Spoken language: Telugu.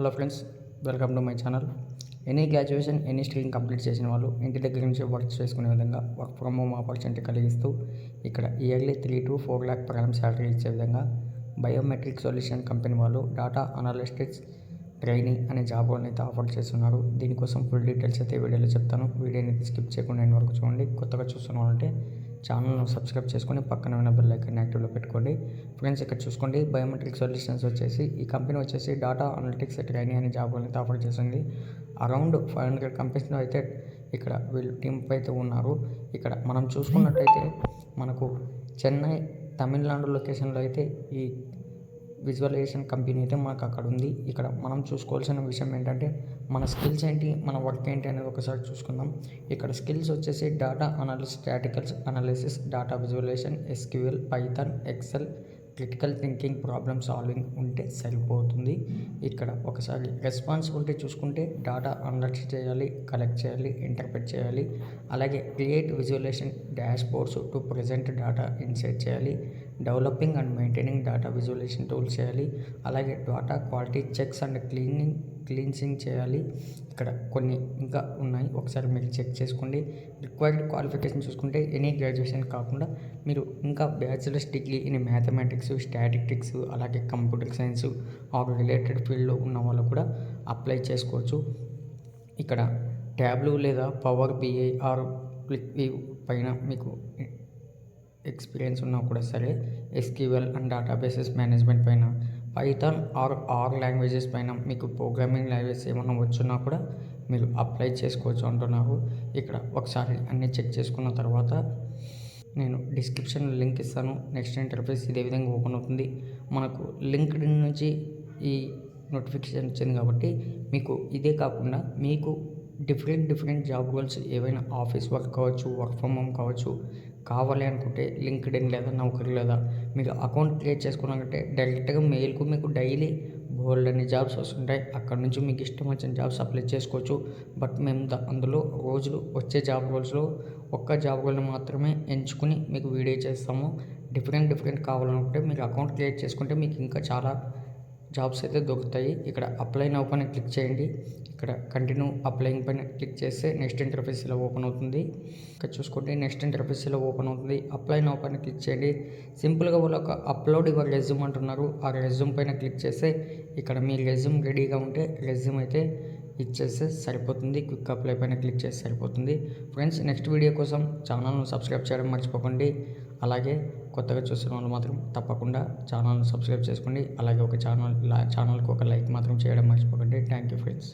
Hello friends, welcome to my channel. Any graduation any stream complete చేసిన వాళ్ళు ఇంటి దగ్గర నుంచి వర్క్ చేసుకునే విధంగా వర్క్ ఫ్రమ్ హోమ్ ఆపర్చునిటీ కలిగిస్తూ ఇక్కడ yearly 3 to 4 lakh per annum salary ఇచ్చే విధంగా బయోమెట్రిక్ సొల్యూషన్ కంపెనీ వాళ్ళు డేటా అనలిస్టిక్స్ ట్రైనింగ్ అనే జాబ్ రోల్ని అయితే ఆఫర్ చేస్తున్నారు. దీనికోసం ఫుల్ డీటెయిల్స్ అయితే వీడియోలో చెప్తాను. వీడియోని స్కిప్ చేయకుండా ఎండ్ వరకు చూడండి. కొత్తగా చూస్తున్నారంటే ఛానల్ను సబ్స్క్రైబ్ చేసుకొని పక్కన ఉన్న బెల్ ఐకాన్ యాక్టివ్లో పెట్టుకోండి. ఫ్రెండ్స్, ఇక్కడ చూసుకోండి, బయోమెట్రిక్ సొల్యూషన్స్ వచ్చేసి ఈ కంపెనీ వచ్చేసి డేటా అనలిటిక్స్ ట్రైనింగ్ అనే జాబ్ అయితే ఆఫర్ చేసింది. అరౌండ్ 500 కంపెనీస్లో అయితే ఇక్కడ వీళ్ళు టీమ్ అయితే ఉన్నారు. ఇక్కడ మనం చూసుకున్నట్టయితే మనకు చెన్నై, తమిళనాడు లొకేషన్లో అయితే ఈ విజువలైజేషన్ కంపెనీ అయితే మనకు అక్కడ ఉంది. ఇక్కడ మనం చూసుకోవాల్సిన విషయం ఏంటంటే మన స్కిల్స్ ఏంటి, మన వర్క్ ఏంటి అనేది ఒకసారి చూసుకుందాం. ఇక్కడ స్కిల్స్ వచ్చేసి data analyst, statistical analysis, data visualisation, SQL, Python, Excel, critical thinking, problem solving ఉంటే సరిపోతుంది. ఇక్కడ ఒకసారి రెస్పాన్సిబిలిటీ చూసుకుంటే డేటా అనలైజ్ చేయాలి, కలెక్ట్ చేయాలి, ఇంటర్ప్రెట్ చేయాలి, అలాగే create visualisation dashboards to present data insight చేయాలి, developing and maintaining data visualisation tools చేయాలి, అలాగే data quality checks and cleansing చేయాలి. ఇక్కడ కొన్ని ఇంకా ఉన్నాయి, ఒకసారి మీరు చెక్ చేసుకోండి. రిక్వైర్డ్ క్వాలిఫికేషన్ చూసుకుంటే ఎనీ గ్రాడ్యుయేషన్ కాకుండా మీరు ఇంకా bachelors degree in mathematics, statistics, అలాగే కంప్యూటర్ సైన్స్ ఆర్ రిలేటెడ్ ఫీల్డ్లో ఉన్న వాళ్ళు కూడా అప్లై చేసుకోవచ్చు. ఇక్కడ ట్యాబ్లూ లేదా power BI or QlikView పైన మీకు ఎక్స్పీరియన్స్ ఉన్నా కూడా సరే, ఎస్క్యూఎల్ అండ్ డేటాబేసెస్ మేనేజ్మెంట్ పైన, పైథాన్ ఆర్ లాంగ్వేజెస్ పైన మీకు ప్రోగ్రామింగ్ లాంగ్వేజెస్ ఏమన్నా వచ్చున్నా కూడా మీరు అప్లై చేసుకోవచ్చు అంటున్నారు. ఇక్కడ ఒకసారి అన్నీ చెక్ చేసుకున్న తర్వాత నేను డిస్క్రిప్షన్లో లింక్ ఇస్తాను. నెక్స్ట్ ఇంటర్ఫేస్ ఇదే విధంగా ఓపెన్ అవుతుంది. మనకు లింక్డ్ఇన్ నుంచి ఈ నోటిఫికేషన్ వచ్చింది కాబట్టి మీకు ఇదే కాకుండా మీకు డిఫరెంట్ జాబ్ రోల్స్ ఏవైనా ఆఫీస్ వర్క్ కావచ్చు, వర్క్ ఫ్రమ్ హోమ్ కావచ్చు, కావాలి అనుకుంటే లింక్డ్ఇన్ లేదా నౌకరీ లేదా మీరు అకౌంట్ క్రియేట్ చేసుకున్నారంటే డైరెక్ట్గా మెయిల్కు మీకు డైలీ బోల్డ్ అనే జాబ్స్ వస్తుంటాయి. అక్కడ నుంచి మీకు ఇష్టం వచ్చిన జాబ్స్ అప్లై చేసుకోవచ్చు. బట్ మేము అందులో రోజులు వచ్చే జాబ్ రోల్స్లో ఒక్క జాబ్ రోల్ని మాత్రమే ఎంచుకుని మీకు వీడియో చేస్తాము. డిఫరెంట్ కావాలనుకుంటే మీరు అకౌంట్ క్రియేట్ చేసుకుంటే మీకు ఇంకా చాలా జాబ్స్ అయితే దొరుకుతాయి. ఇక్కడ అప్లై నౌ పైన క్లిక్ చేయండి. ఇక్కడ కంటిన్యూ అప్లైయింగ్ పైన క్లిక్ చేస్తే నెక్స్ట్ ఇంటర్ఫేస్ ఇలా ఓపెన్ అవుతుంది. ఇక్కడ చూసుకోండి, నెక్స్ట్ ఇంటర్ఫేస్ ఇలా ఓపెన్ అవుతుంది. అప్లై నౌ పైన క్లిక్ చేయండి. సింపుల్గా వాళ్ళు ఒక అప్లోడ్ యువర్ రెజ్యూమ్ అంటున్నారు. ఆ రెజ్యూమ్ పైన క్లిక్ చేస్తే ఇక్కడ మీ రెజ్యూమ్ రెడీగా ఉంటే రెజ్యూమ్ అయితే ఇచ్చేస్తే సరిపోతుంది. క్విక్ అప్లై పైన క్లిక్ చేస్తే సరిపోతుంది. ఫ్రెండ్స్, నెక్స్ట్ వీడియో కోసం ఛానల్ను సబ్స్క్రైబ్ చేయడం మర్చిపోకండి. అలాగే కొత్తగా చూస్తున్న వాళ్ళు మాత్రం తప్పకుండా ఛానల్ను సబ్స్క్రైబ్ చేసుకోండి. అలాగే ఛానల్కి ఒక లైక్ మాత్రం చేయడం మర్చిపోకండి. Thank you friends.